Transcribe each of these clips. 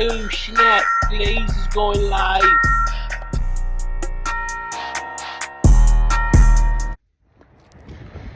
Oh snap, Blaze is going live.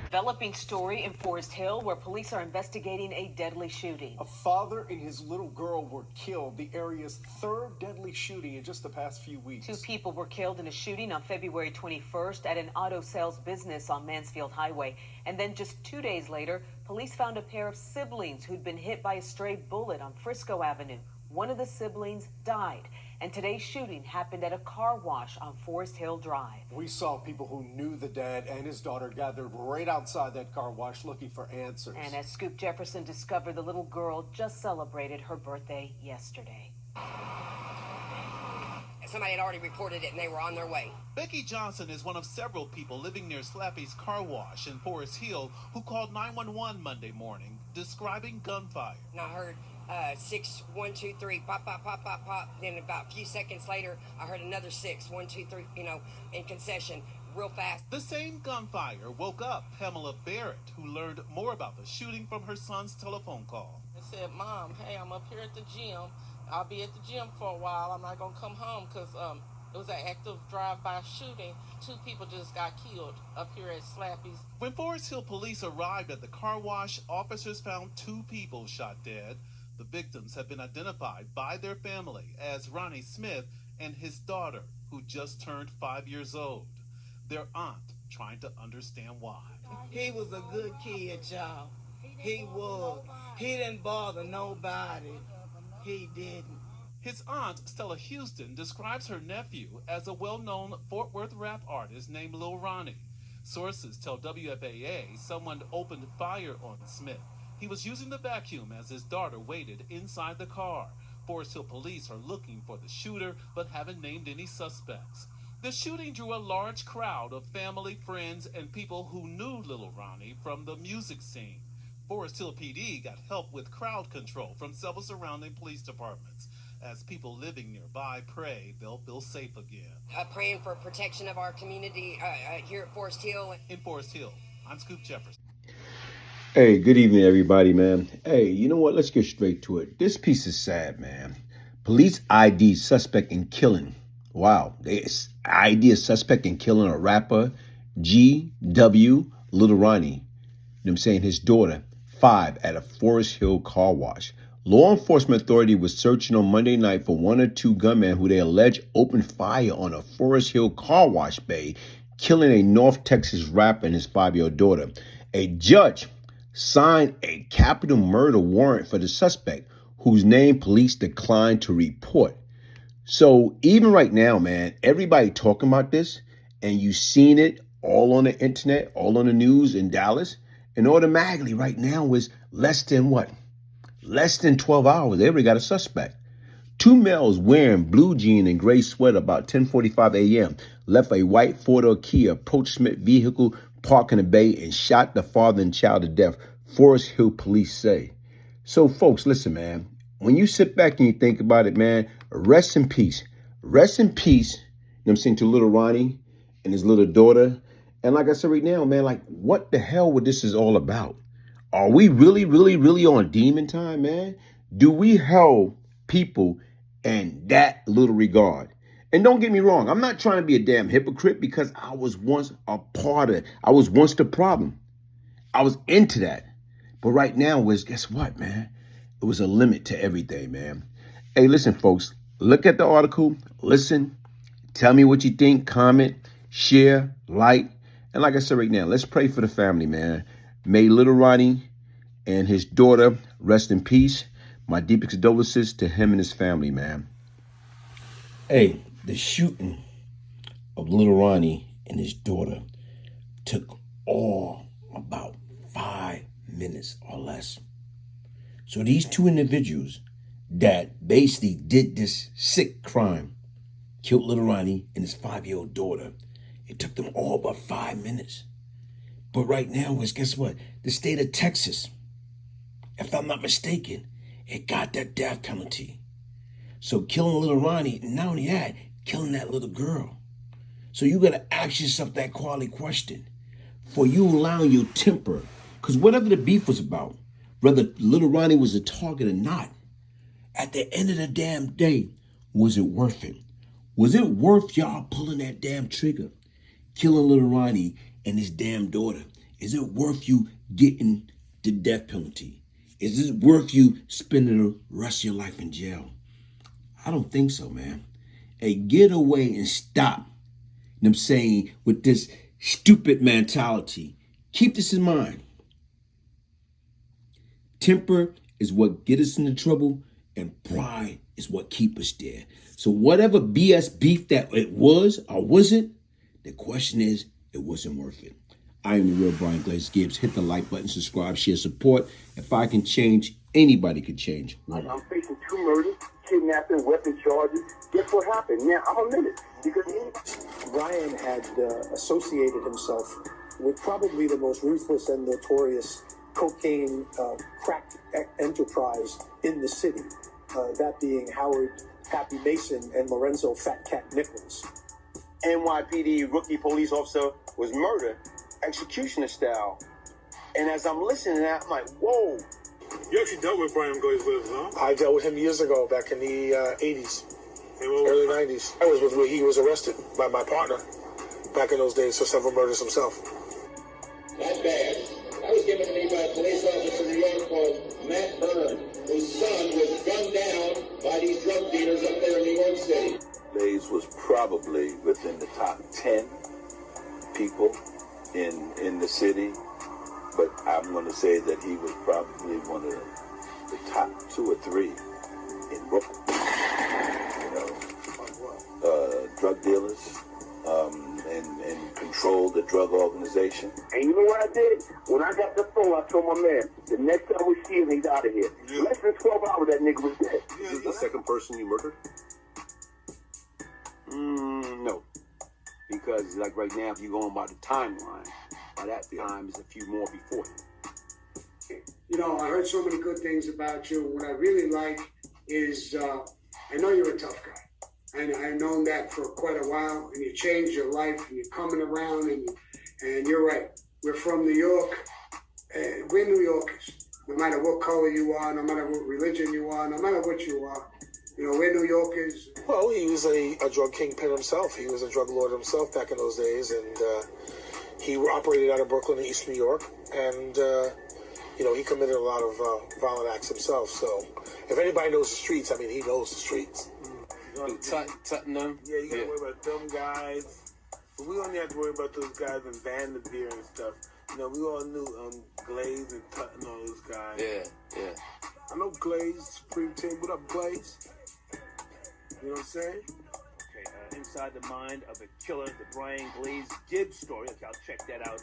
Developing story in Forest Hill where police are investigating a deadly shooting. A father and his little girl were killed, the area's third deadly shooting in just the past few weeks. 2 people were killed in a shooting on February 21st at an auto sales business on Mansfield Highway. And then just 2 days later, police found a pair of siblings who'd been hit by a stray bullet on Frisco Avenue. One of the siblings died. And today's shooting happened at a car wash on Forest Hill Drive. We saw people who knew the dad and his daughter gathered right outside that car wash looking for answers. And as Scoop Jefferson discovered, the little girl just celebrated her birthday yesterday. Somebody had already reported it and they were on their way. Becky Johnson is one of several people living near Slappy's car wash in Forest Hill who called 911 Monday morning describing gunfire. And I heard 6, 1, 2, 3, pop, pop, pop, pop, pop. Then about a few seconds later, I heard another 6, 1, 2, 3, in concession, real fast. The same gunfire woke up Pamela Barrett, who learned more about the shooting from her son's telephone call. I said, Mom, hey, I'm up here at the gym. I'll be at the gym for a while. I'm not going to come home because it was an active drive-by shooting. 2 people just got killed up here at Slappy's. When Forest Hill police arrived at the car wash, officers found 2 people shot dead. The victims have been identified by their family as Ronnie Smith and his daughter, who just turned 5 years old. Their aunt trying to understand why. He was a good kid, y'all. He was. He didn't bother nobody. He didn't. His aunt, Stella Houston, describes her nephew as a well-known Fort Worth rap artist named LilRonnie. Sources tell WFAA someone opened fire on Smith. He was using the vacuum as his daughter waited inside the car. Forest Hill police are looking for the shooter, but haven't named any suspects. The shooting drew a large crowd of family, friends, and people who knew LilRonnie from the music scene. Forest Hill PD got help with crowd control from several surrounding police departments. As people living nearby pray they'll feel safe again. Praying for protection of our community here at Forest Hill. In Forest Hill, I'm Scoop Jefferson. Hey, good evening, everybody, man. Hey, you know what? Let's get straight to it. This piece is sad, man. Police ID suspect in killing. Wow. They ID a suspect in killing a rapper, G Lil Ronnie. You know what I'm saying? His daughter, 5, at a Forest Hill car wash. Law enforcement authority was searching on Monday night for 1 or 2 gunmen who they allege opened fire on a Forest Hill car wash bay, killing a North Texas rapper and his 5-year-old daughter. A judge signed a capital murder warrant for the suspect, whose name police declined to report. So even right now, man, everybody talking about this, and you seen it all on the internet, all on the news in Dallas, and automatically right now is less than 12 hours. They already got a suspect. 2 males wearing blue jean and gray sweater about 10:45 a.m. left a white four-door Kia, approached Smith vehicle parked in the bay, and shot the father and child to death, Forest Hill police say. So, folks, listen, man. When you sit back and you think about it, man, rest in peace. Rest in peace, you know what I'm saying, to little Ronnie and his little daughter. And like I said right now, man, like, what the hell would this is all about? Are we really, really, really on demon time, man? Do we hold people in that little regard? And don't get me wrong, I'm not trying to be a damn hypocrite because I was once a part of it. I was once the problem. I was into that. But right now guess what, man? It was a limit to everything, man. Hey, listen, folks, look at the article, listen, tell me what you think, comment, share, like. And like I said right now, let's pray for the family, man. May little Ronnie and his daughter rest in peace. My deepest condolences to him and his family, man. Hey, the shooting of little Ronnie and his daughter took all about 5 minutes or less. So these 2 individuals that basically did this sick crime, killed little Ronnie and his 5-year-old daughter, it took them all about 5 minutes. But right now is, guess what? The state of Texas, if I'm not mistaken, it got that death penalty. So killing little Ronnie, and not only that, killing that little girl. So you got to ask yourself that quality question. For you allowing your temper, because whatever the beef was about, whether little Ronnie was a target or not, At the end of the damn day, was it worth it? Was it worth y'all pulling that damn trigger? Killing Lil Ronnie and his damn daughter? Is it worth you getting the death penalty? Is it worth you spending the rest of your life in jail? I don't think so, man. Hey, get away and stop. You know what I'm saying? With this stupid mentality. Keep this in mind. Temper is what get us into trouble, and pride is what keep us there. So whatever BS beef that it was or wasn't, the question is, it wasn't worth it. I am the real Brian Glaze Gibbs. Hit the like button, subscribe, share, support. If I can change, anybody could change. I'm facing 2 murders, kidnapping, weapon charges. Guess what happened? Now I'm a menace because Brian had associated himself with probably the most ruthless and notorious cocaine crack enterprise in the city, that being Howard Pappy Mason and Lorenzo Fat Cat Nichols. NYPD rookie police officer was murdered, executioner style. And as I'm listening to that, I'm like, whoa. You actually dealt with Brian Glaze, huh? I dealt with him years ago, back in the 80s, early 90s. I was with where he was arrested by my partner back in those days for several murders himself. Not bad. I was given to me by a police officer in New York called Matt Byrne, whose son was gunned down by these drug dealers up there in New York City. Glaze was probably within the top 10 people in the city, but I'm going to say that he was probably one of the top 2 or 3 in Brooklyn. Drug dealers, and controlled the drug organization. And you know what I did? When I got the phone, I told my man, the next time we see him, he's out of here. Yeah. Less than 12 hours, that nigga was dead. This is the second person you murdered? No. Because, like, right now, if you're going by the timeline, by that time, there's a few more before him. You know, I heard so many good things about you. What I really like is, I know you're a tough guy. And I've known that for quite a while, and you changed your life, and you're coming around, and you're right. We're from New York. We're New Yorkers. No matter what color you are, no matter what religion you are, no matter what you are, you know, we're New Yorkers. Well, he was a drug kingpin himself. He was a drug lord himself back in those days, and he operated out of Brooklyn and East New York, and you know, he committed a lot of violent acts himself. So if anybody knows the streets, I mean, he knows the streets. Tottenham. Yeah, you gotta worry about them guys. But we only have to worry about those guys in Vanderveer and stuff. You know, we all knew Glaze and Tutton, all those guys. Yeah. I know Glaze, Supreme Team. What up, Glaze? You know what I'm saying? Okay, Inside the Mind of a Killer, the Brian Glaze Gibbs story. Okay, I'll check that out.